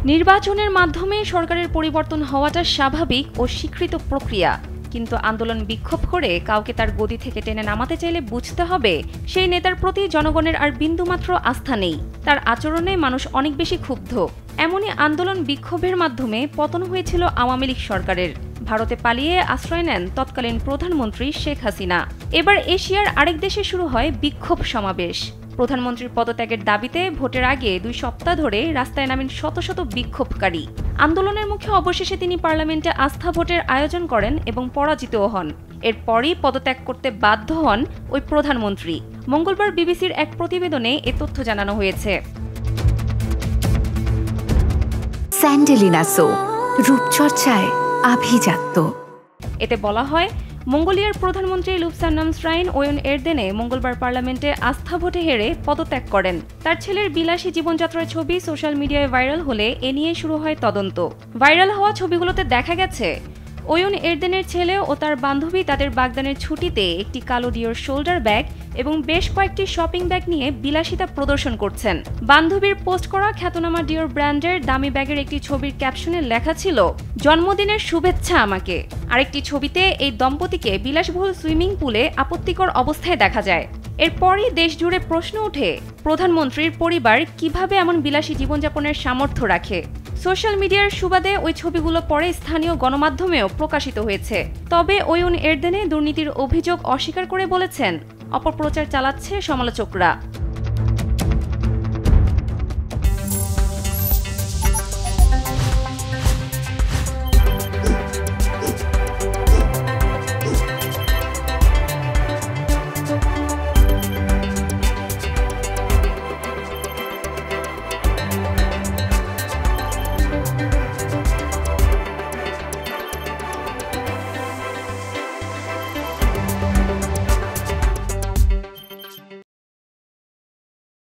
নির্বাচনের মাধ্যমে সরকারের পরিবর্তন হওয়াটা স্বাভাবিক ও স্বীকৃত প্রক্রিয়া, কিন্তু আন্দোলন বিক্ষোভ করে কাউকে তার গদি থেকে টেনে নামাতে চাইলে বুঝতে হবে সেই নেতার প্রতি জনগণের আর বিন্দুমাত্র আস্থা নেই। তার আচরণে মানুষ অনেক বেশি ক্ষুব্ধ। এমনই আন্দোলন বিক্ষোভের মাধ্যমে পতন হয়েছিল আওয়ামী লীগ সরকারের। ভারতে পালিয়ে আশ্রয় নেন তৎকালীন প্রধানমন্ত্রী শেখ হাসিনা। এবার এশিয়ার আরেক দেশে শুরু হয় বিক্ষোভ সমাবেশ। প্রধানমন্ত্রীর পদত্যাগের দাবিতে ভোটের আগে 2 সপ্তাহ ধরে রাস্তায় নামেন শত শত বিক্ষোভকারী। আন্দোলনের মুখে অবশেষে তিনি পার্লামেন্টে আস্থা ভোটের আয়োজন করেন এবং পরাজিতও হন। এরপরই পদত্যাগ করতে বাধ্য হন ওই প্রধানমন্ত্রী। মঙ্গলবার বিবিসির এক প্রতিবেদনে এ তথ্য জানানো হয়েছে। স্যান্ডেলিনা সো, রূপচর্চায় আভিজাত্য। এতে বলা হয়, মঙ্গোলিয়ার প্রধানমন্ত্রী লুপসান নামস্রাইন ওয়ন এরদেনে মঙ্গলবার পার্লামেন্টে আস্থা ভোটে হেরে পদত্যাগ করেন। তার ছেলের বিলাসী জীবনযাত্রার ছবি সোশ্যাল মিডিয়ায় ভাইরাল হলে এ নিয়ে শুরু হয় তদন্ত। ভাইরাল হওয়া ছবিগুলোতে দেখা গেছে ওয়ন এরদেনের ছেলে ও তার বান্ধবী তাদের বাগদানের ছুটিতে একটি কালো ডিওর শোল্ডার ব্যাগ এবং বেশ কয়েকটি শপিং ব্যাগ নিয়ে বিলাসিতা প্রদর্শন করছেন। বান্ধবীর পোস্ট করা খ্যাতনামা ডিওর ব্র্যান্ডের দামি ব্যাগের একটি ছবির ক্যাপশনে লেখা ছিল, জন্মদিনের শুভেচ্ছা আমাকে। আরেকটি ছবিতে এই দম্পতিকে বিলাসবহুল সুইমিং পুলে আপত্তিকর অবস্থায় দেখা যায়। এরপরই দেশজুড়ে প্রশ্ন ওঠে, প্রধানমন্ত্রীর পরিবার কিভাবে এমন বিলাসী জীবনযাপনের সামর্থ্য রাখে। সোশ্যাল মিডিয়ার সুবাদে ওই ছবিগুলো পরে স্থানীয় গণমাধ্যমেও প্রকাশিত হয়েছে। তবে ওয়ন এরদেনে দুর্নীতির অভিযোগ অস্বীকার করে বলেছেন, অপপ্রচার চালাচ্ছে সমালোচকরা।